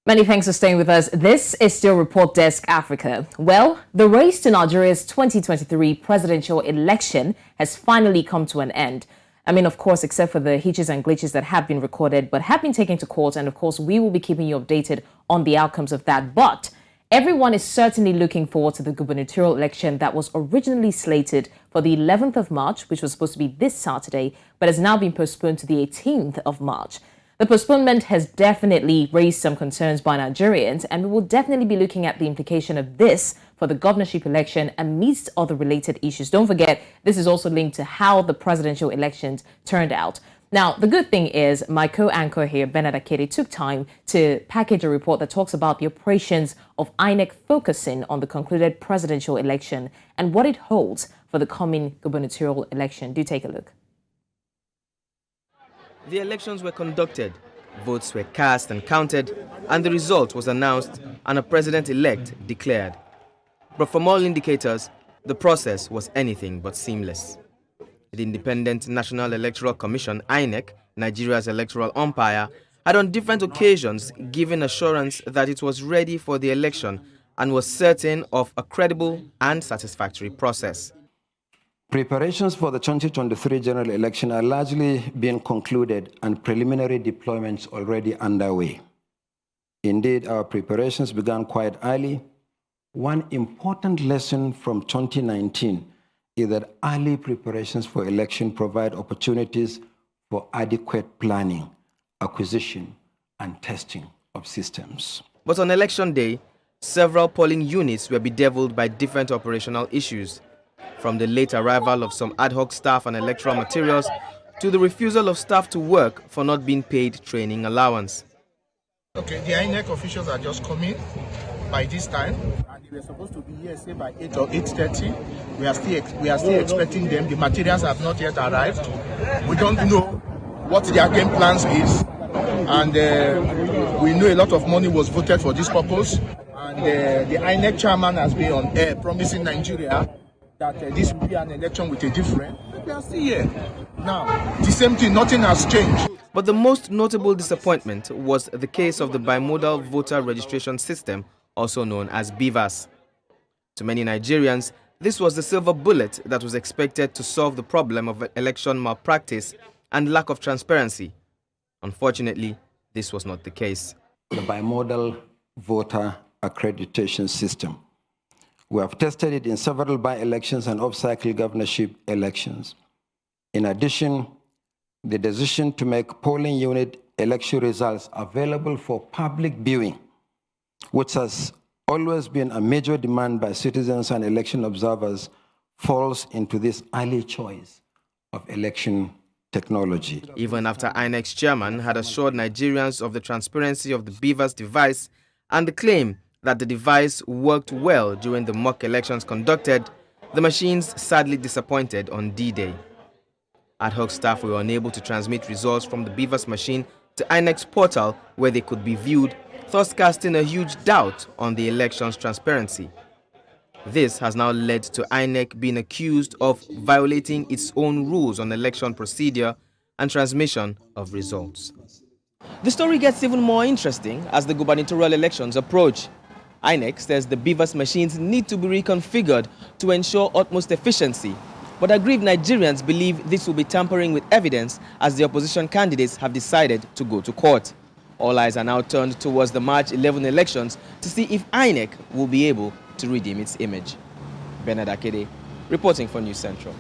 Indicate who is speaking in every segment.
Speaker 1: Many thanks for staying with us. This is still Report Desk Africa. Well, the race to Nigeria's 2023 presidential election has finally come to an end. I mean, of course, except for the hitches and glitches that have been recorded, but have been taken to court. And of course, we will be keeping you updated on the outcomes of that. But everyone is certainly looking forward to the gubernatorial election that was originally slated for the 11th of March, which was supposed to be this Saturday, but has now been postponed to the 18th of March. The postponement has definitely raised some concerns by Nigerians, and we will definitely be looking at the implication of this for the governorship election amidst other related issues. Don't forget, this is also linked to how the presidential elections turned out. Now, the good thing is my co-anchor here, Bernard Akede, took time to package a report that talks about the operations of INEC focusing on the concluded presidential election and what it holds for the coming gubernatorial election. Do take a look.
Speaker 2: The elections were conducted, votes were cast and counted, and the result was announced and a president-elect declared. But from all indicators, the process was anything but seamless. The Independent National Electoral Commission, INEC, Nigeria's electoral umpire, had on different occasions given assurance that it was ready for the election and was certain of a credible and satisfactory process.
Speaker 3: Preparations for the 2023 general election are largely being concluded and preliminary deployments already underway. Indeed, our preparations began quite early. One important lesson from 2019 is that early preparations for election provide opportunities for adequate planning, acquisition, and testing of systems.
Speaker 2: But on election day, several polling units were bedeviled by different operational issues, from the late arrival of some ad hoc staff and electoral materials to the refusal of staff to work for not being paid training allowance.
Speaker 4: Okay, the INEC officials are just coming by this time, and they were supposed to be here, say, by 8 or 8:30. We are still expecting them. The materials have not yet arrived. We don't know what their game plans is, and we know a lot of money was voted for this purpose. And the INEC chairman has been on air promising Nigeria that this will be an election with a different. But we are still here. Now, the same thing, nothing has changed.
Speaker 2: But the most notable disappointment was the case of the bimodal voter registration system, also known as BVAS. To many Nigerians, this was the silver bullet that was expected to solve the problem of election malpractice and lack of transparency. Unfortunately, this was not the case.
Speaker 3: The bimodal voter accreditation system. We have tested it in several by-elections and off-cycle governorship elections. In addition, the decision to make polling unit election results available for public viewing, which has always been a major demand by citizens and election observers, falls into this early choice of election technology.
Speaker 2: Even after INEC's chairman had assured Nigerians of the transparency of the BVAS device and the claim that the device worked well during the mock elections conducted, the machines sadly disappointed on D-Day. Ad hoc staff were unable to transmit results from the BVAS machine to INEC's portal where they could be viewed, thus casting a huge doubt on the election's transparency. This has now led to INEC being accused of violating its own rules on election procedure and transmission of results. The story gets even more interesting as the gubernatorial elections approach. INEC says the BVAS machines need to be reconfigured to ensure utmost efficiency, but aggrieved Nigerians believe this will be tampering with evidence as the opposition candidates have decided to go to court. All eyes are now turned towards the March 11 elections to see if INEC will be able to redeem its image. Bernard Akede, reporting for News Central.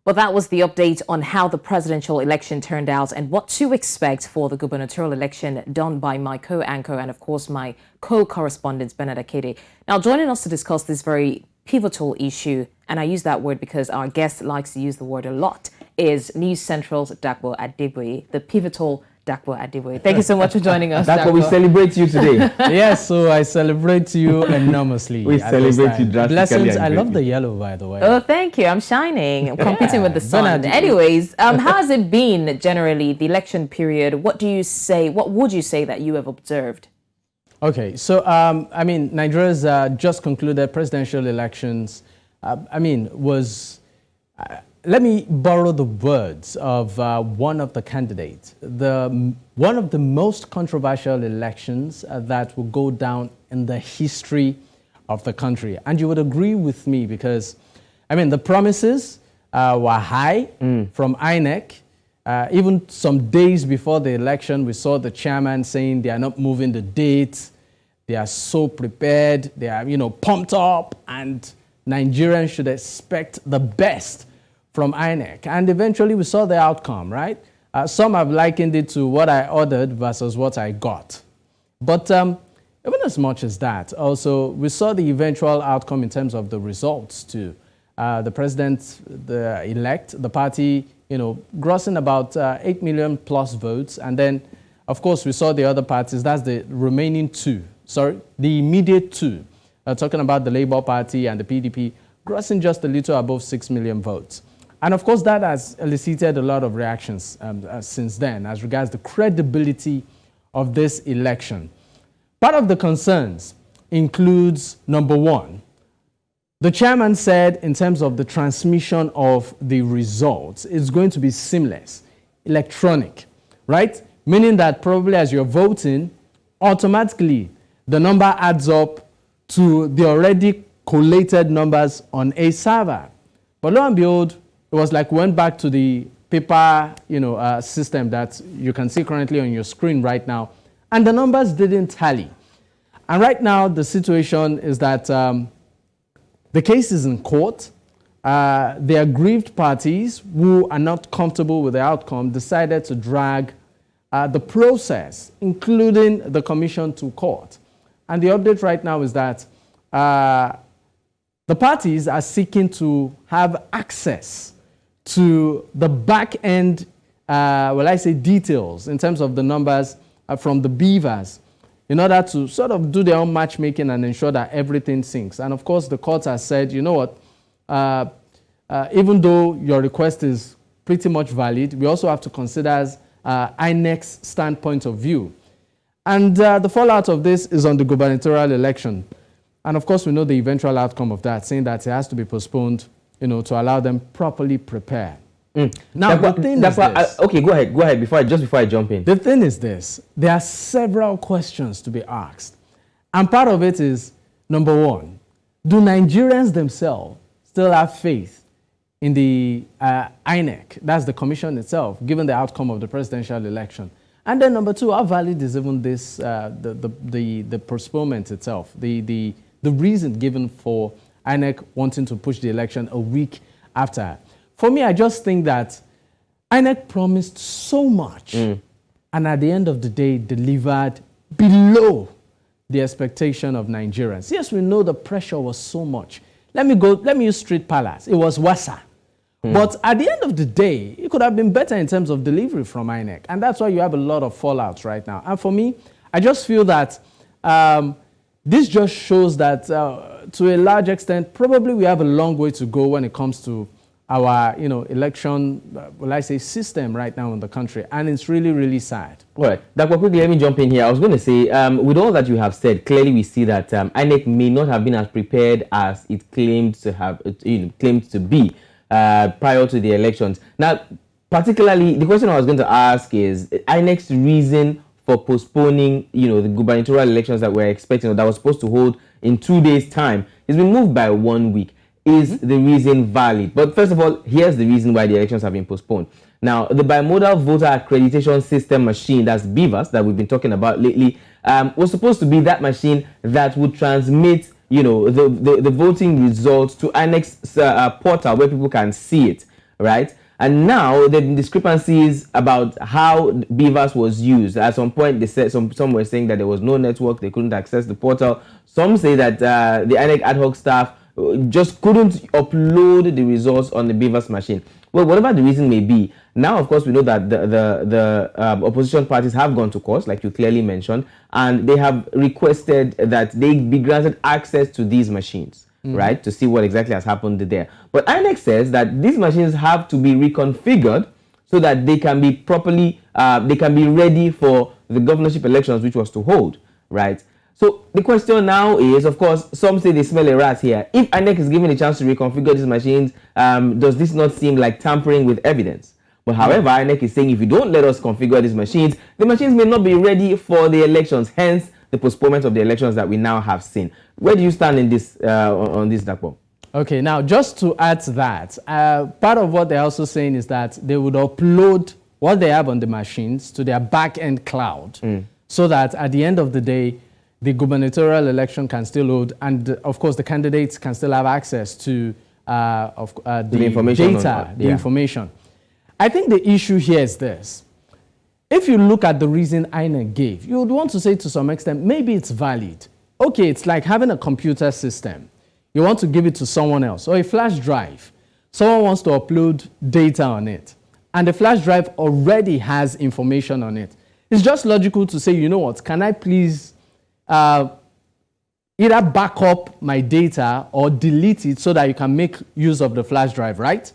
Speaker 1: Well, that was the update on how the presidential election turned out and what to expect for the gubernatorial election done by my co-anchor and, of course, my co-correspondent, Bernard Akede. Now, joining us to discuss this very pivotal issue, and I use that word because our guest likes to use the word a lot, is News Central's Dakbo Adeboye, the pivotal Dakbo Adeboye. Thank you so much for joining us,
Speaker 5: Dakbo. We celebrate you today.
Speaker 6: Yes, so I celebrate you enormously.
Speaker 5: We celebrate you drastically.
Speaker 6: Blessings. I love the yellow, by the way.
Speaker 1: Oh, thank you. I'm shining. I'm competing with the sun. Anyways, how has it been generally, the election period? What do you say? What would you say that you have observed?
Speaker 6: Okay, so, I mean, Nigeria's just concluded presidential elections. let me borrow the words of one of the candidates. One of the most controversial elections that will go down in the history of the country. And you would agree with me because, I mean, the promises were high from INEC. Even some days before the election, we saw the chairman saying they are not moving the dates. They are so prepared. They are, pumped up, and Nigerians should expect the best from INEC. And eventually we saw the outcome, right? Some have likened it to what I ordered versus what I got. But even as much as that, also, we saw the eventual outcome in terms of the results too. The president, the elect, the party, grossing about 8 million plus votes. And then, of course, we saw the other parties, that's the remaining two, the immediate two, talking about the Labour Party and the PDP, grossing just a little above 6 million votes. And of course, that has elicited a lot of reactions since then as regards the credibility of this election. Part of the concerns includes, number one, the chairman said in terms of the transmission of the results, it's going to be seamless, electronic, right? Meaning that probably as you're voting, automatically the number adds up to the already collated numbers on a server. But lo and behold, it was like went back to the paper, system that you can see currently on your screen right now, and the numbers didn't tally. And right now, the situation is that the case is in court. The aggrieved parties who are not comfortable with the outcome decided to drag the process, including the commission, to court. And the update right now is that the parties are seeking to have access to the back-end, details in terms of the numbers from the beavers in order to sort of do their own matchmaking and ensure that everything syncs. And of course, the court has said, you know what, even though your request is pretty much valid, we also have to consider INEC's standpoint of view. And the fallout of this is on the gubernatorial election. And of course, we know the eventual outcome of that, saying that it has to be postponed, to allow them properly prepare. Now, the thing is this.
Speaker 5: Okay, go ahead, before I jump in.
Speaker 6: The thing is this. There are several questions to be asked. And part of it is, number one, do Nigerians themselves still have faith in the INEC, that's the commission itself, given the outcome of the presidential election? And then number two, how valid is even this, the postponement itself, the reason given for INEC wanting to push the election a week after? For me, I just think that INEC promised so much and at the end of the day delivered below the expectation of Nigerians. Yes, we know the pressure was so much. Let me use Street Palace. It was WASA. But at the end of the day, it could have been better in terms of delivery from INEC. And that's why you have a lot of fallouts right now. And for me, I just feel that this just shows that to a large extent, probably we have a long way to go when it comes to our, election, system right now in the country. And it's really, really sad.
Speaker 5: All right. Dr. Quickly, let me jump in here. I was going to say, with all that you have said, clearly we see that INEC may not have been as prepared as it claimed to have, claimed to be prior to the elections. Now, particularly, the question I was going to ask is INEC's reason for postponing, the gubernatorial elections that we're expecting, or that was supposed to hold in 2 days' time, has been moved by 1 week. Is the reason valid? But first of all, here's the reason why the elections have been postponed. Now, the bimodal voter accreditation system machine, that's BVAS, that we've been talking about lately, was supposed to be that machine that would transmit, the voting results to INEC's portal where people can see it, right? And now there have been discrepancies about how BVAS was used. At some point, they said some were saying that there was no network, they couldn't access the portal. Some say that the INEC ad hoc staff just couldn't upload the results on the BVAS machine. Well, whatever the reason may be, now of course we know that the opposition parties have gone to court, like you clearly mentioned, and they have requested that they be granted access to these machines, right, to see what exactly has happened there. But INEC says that these machines have to be reconfigured so that they can be properly, they can be ready for the governorship elections, which was to hold, right? So the question now is, of course, some say they smell a rat here. If INEC is given a chance to reconfigure these machines, does this not seem like tampering with evidence? But however, INEC is saying if you don't let us configure these machines, the machines may not be ready for the elections, hence the postponement of the elections that we now have seen. Where do you stand in this on this, Dakpo?
Speaker 6: Okay, now just to add to that, part of what they're also saying is that they would upload what they have on the machines to their back-end cloud so that at the end of the day, the gubernatorial election can still hold, and of course the candidates can still have access to the
Speaker 5: information
Speaker 6: data, the information. I think the issue here is this. If you look at the reason INEC gave, you would want to say to some extent, maybe it's valid. Okay, it's like having a computer system. You want to give it to someone else, or a flash drive. Someone wants to upload data on it, and the flash drive already has information on it. It's just logical to say, you know what, can I please either back up my data or delete it so that you can make use of the flash drive, right?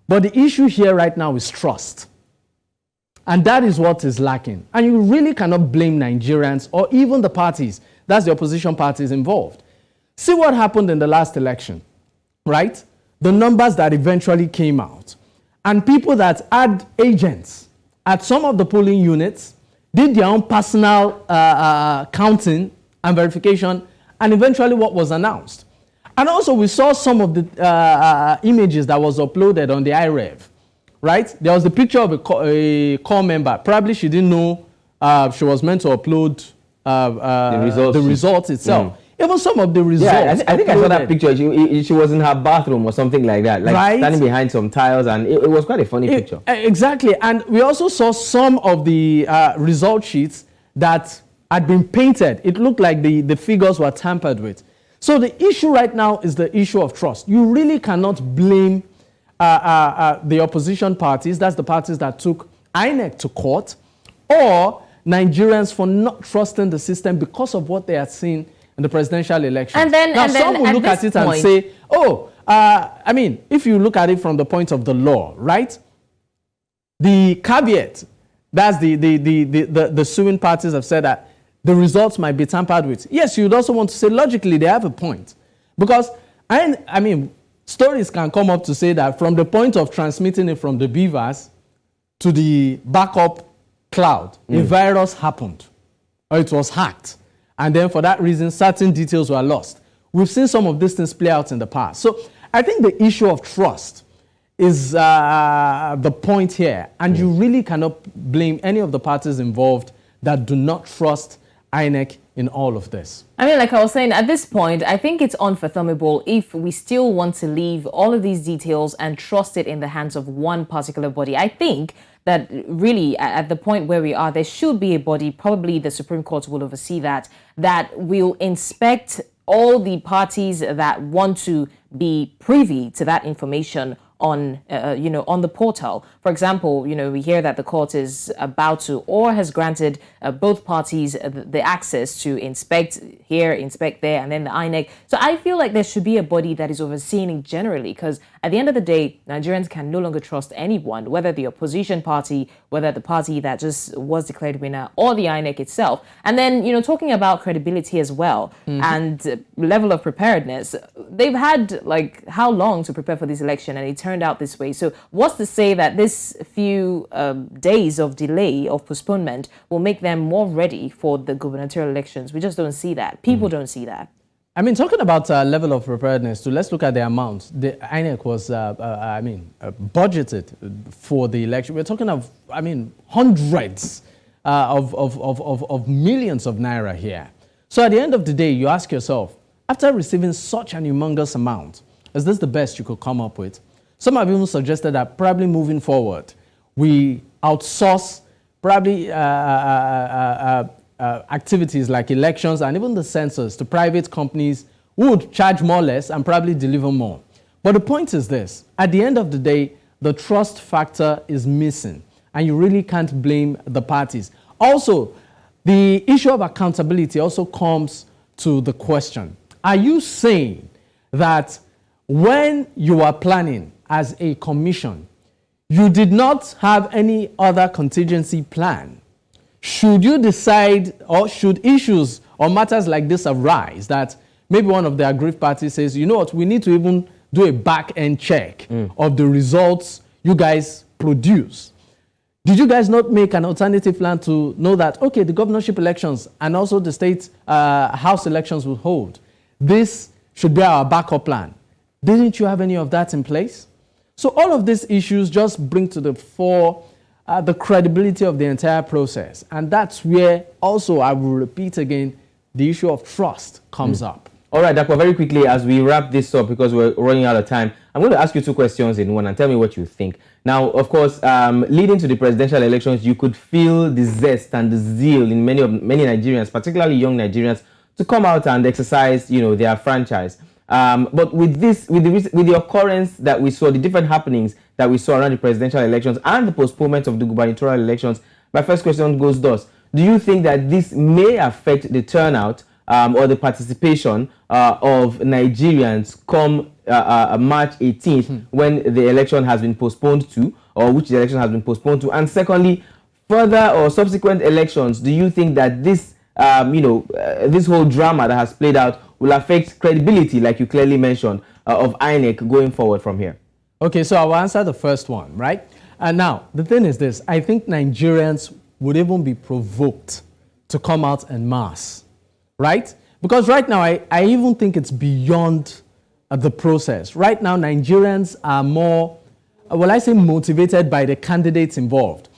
Speaker 6: But the issue here right now is trust. And that is what is lacking. And you really cannot blame Nigerians or even the parties, that's the opposition parties involved. See what happened in the last election, right? The numbers that eventually came out. And people that had agents at some of the polling units did their own personal counting and verification, and eventually what was announced. And also we saw some of the images that was uploaded on the IREV, right? There was the picture of a core member. Probably she didn't know she was meant to upload the results itself. Even some of the results.
Speaker 5: Yeah, I think I saw that picture. She was in her bathroom or something like that, like standing behind some tiles, and it was quite a funny picture.
Speaker 6: Exactly. And we also saw some of the result sheets that had been painted. It looked like the figures were tampered with. So the issue right now is the issue of trust. You really cannot blame the opposition parties, that's the parties that took INEC to court, or Nigerians for not trusting the system because of what they had seen in the presidential election.
Speaker 1: And then,
Speaker 6: now, some will look at it and say, oh, I mean, if you look at it from the point of the law, right? The caveat, that's the suing parties have said that the results might be tampered with. Yes, you would also want to say, logically, they have a point. Because, I mean, stories can come up to say that from the point of transmitting it from the beavers to the backup cloud, a virus happened, or it was hacked. And then for that reason, certain details were lost. We've seen some of these things play out in the past. So I think the issue of trust is the point here. And you really cannot blame any of the parties involved that do not trust INEC in all of this.
Speaker 1: I mean, like I was saying, at this point, I think it's unfathomable if we still want to leave all of these details and trust it in the hands of one particular body. I think that really at the point where we are, there should be a body, probably the Supreme Court will oversee that will inspect all the parties that want to be privy to that information on, on the portal. For example, we hear that the court is about to or has granted both parties the access to inspect here, inspect there, and then the INEC. So I feel like there should be a body that is overseeing generally, because at the end of the day, Nigerians can no longer trust anyone, whether the opposition party, whether the party that just was declared winner, or the INEC itself. And then, talking about credibility as well and level of preparedness, they've had like how long to prepare for this election, and it turned out this way. So what's to say that this few days of delay, of postponement, will make them more ready for the gubernatorial elections? We just don't see that. People don't see that.
Speaker 6: I mean, talking about level of preparedness, too, let's look at the amount. The INEC was, budgeted for the election. We're talking of, hundreds of millions of naira here. So at the end of the day, you ask yourself, after receiving such an humongous amount, is this the best you could come up with? Some have even suggested that probably moving forward, we outsource probably activities like elections and even the census to private companies who would charge more or less and probably deliver more. But the point is this, at the end of the day, the trust factor is missing, and you really can't blame the parties. Also, the issue of accountability also comes to the question. Are you saying that when you are planning as a commission, you did not have any other contingency plan should you decide, or should issues or matters like this arise, that maybe one of the aggrieved parties says, you know what, we need to even do a back-end check of the results you guys produce. Did you guys not make an alternative plan to know that, okay, the governorship elections and also the state house elections will hold? This should be our backup plan. Didn't you have any of that in place? So all of these issues just bring to the fore the credibility of the entire process. And that's where also, I will repeat again, the issue of trust comes up.
Speaker 5: All right, Dapo, very quickly, as we wrap this up, because we're running out of time, I'm going to ask you 2 questions in one and tell me what you think. Now, of course, leading to the presidential elections, you could feel the zest and the zeal in many Nigerians, particularly young Nigerians, to come out and exercise, their franchise. But with the occurrence that we saw, the different happenings that we saw around the presidential elections and the postponement of the gubernatorial elections, my first question goes thus: do you think that this may affect the turnout or the participation of Nigerians come March 18th when the election has been postponed to, or which the election has been postponed to? And secondly, further or subsequent elections, do you think that this, this whole drama that has played out will affect credibility, like you clearly mentioned, of INEC going forward from here?
Speaker 6: Okay, so I'll answer the first one, right? And now, the thing is this: I think Nigerians would even be provoked to come out en masse, right? Because right now, I even think it's beyond the process. Right now, Nigerians are more, motivated by the candidates involved.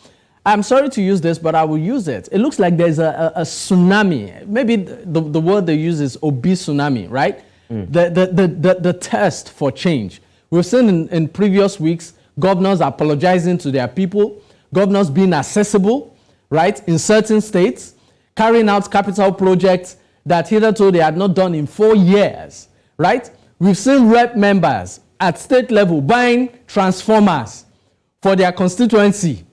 Speaker 6: I'm sorry to use this, but I will use it. It looks like there's a tsunami. Maybe the word they use is obese tsunami, right? The test for change. We've seen in previous weeks, governors apologizing to their people, governors being accessible, right, in certain states, carrying out capital projects that hitherto they had not done in 4 years, right? We've seen rep members at state level buying transformers for their constituency,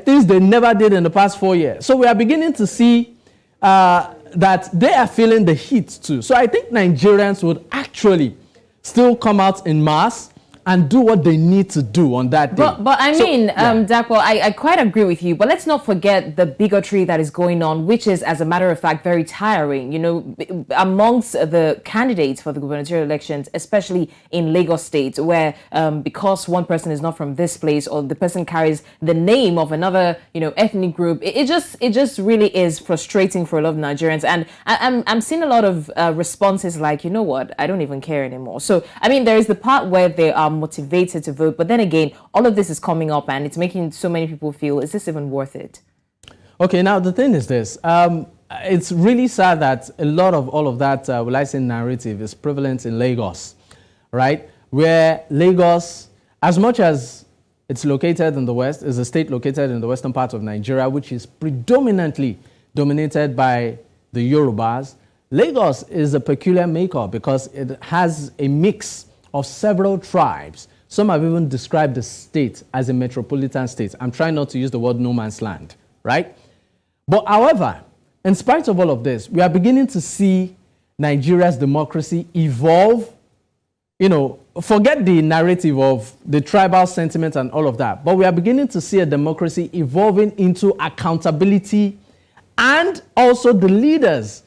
Speaker 6: things they never did in the past 4 years. So we are beginning to see that they are feeling the heat too. So I think Nigerians would actually still come out in mass and do what they need to do on that day.
Speaker 1: But I mean, Dapo, I quite agree with you. But let's not forget the bigotry that is going on, which is, as a matter of fact, very tiring. Amongst the candidates for the gubernatorial elections, especially in Lagos State, where because one person is not from this place, or the person carries the name of another, ethnic group, it just really is frustrating for a lot of Nigerians. And I'm seeing a lot of responses like, you know what, I don't even care anymore. So I mean, there is the part where they are motivated to vote, but then again, all of this is coming up and it's making so many people feel, is this even worth it?
Speaker 6: Okay, now the thing is this: it's really sad that a lot of all of that narrative is prevalent in Lagos, right? Where Lagos, as much as it's located in the west, is a state located in the western part of Nigeria, which is predominantly dominated by the Yorubas. Lagos is a peculiar makeup because it has a mix of several tribes. Some have even described the state as a metropolitan state. I'm trying not to use the word no man's land, right? But however, in spite of all of this, we are beginning to see Nigeria's democracy evolve. Forget the narrative of the tribal sentiment and all of that, but we are beginning to see a democracy evolving into accountability, and also the leaders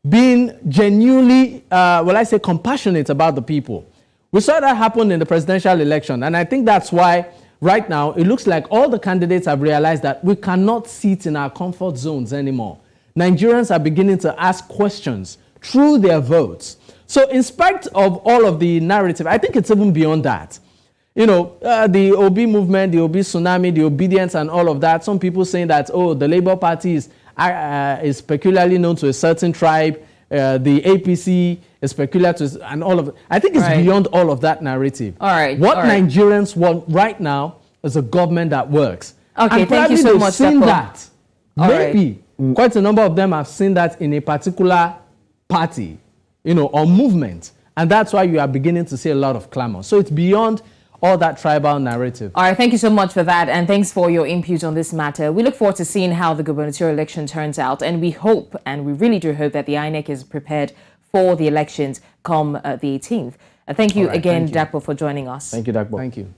Speaker 6: being genuinely, compassionate about the people. We saw that happen in the presidential election, and I think that's why right now it looks like all the candidates have realized that we cannot sit in our comfort zones anymore. Nigerians are beginning to ask questions through their votes. So in spite of all of the narrative, I think it's even beyond that. The Obi movement, the Obi tsunami, the obedience and all of that, some people saying that, the Labour Party is peculiarly known to a certain tribe, the APC is peculiar to, and all of it. I think it's beyond all of that narrative.
Speaker 1: All right.
Speaker 6: What Nigerians want right now is a government that works.
Speaker 1: Okay,
Speaker 6: and
Speaker 1: thank you so much,
Speaker 6: seen that.
Speaker 1: Maybe
Speaker 6: quite a number of them have seen that in a particular party, or movement. And that's why you are beginning to see a lot of clamor. So it's beyond all that tribal narrative.
Speaker 1: All right, thank you so much for that, and thanks for your input on this matter. We look forward to seeing how the gubernatorial election turns out, and we hope, and we really do hope, that the INEC is prepared for the elections come the 18th. Thank you again, Dapo, for joining us.
Speaker 5: Thank you, Dapo.
Speaker 6: Thank you.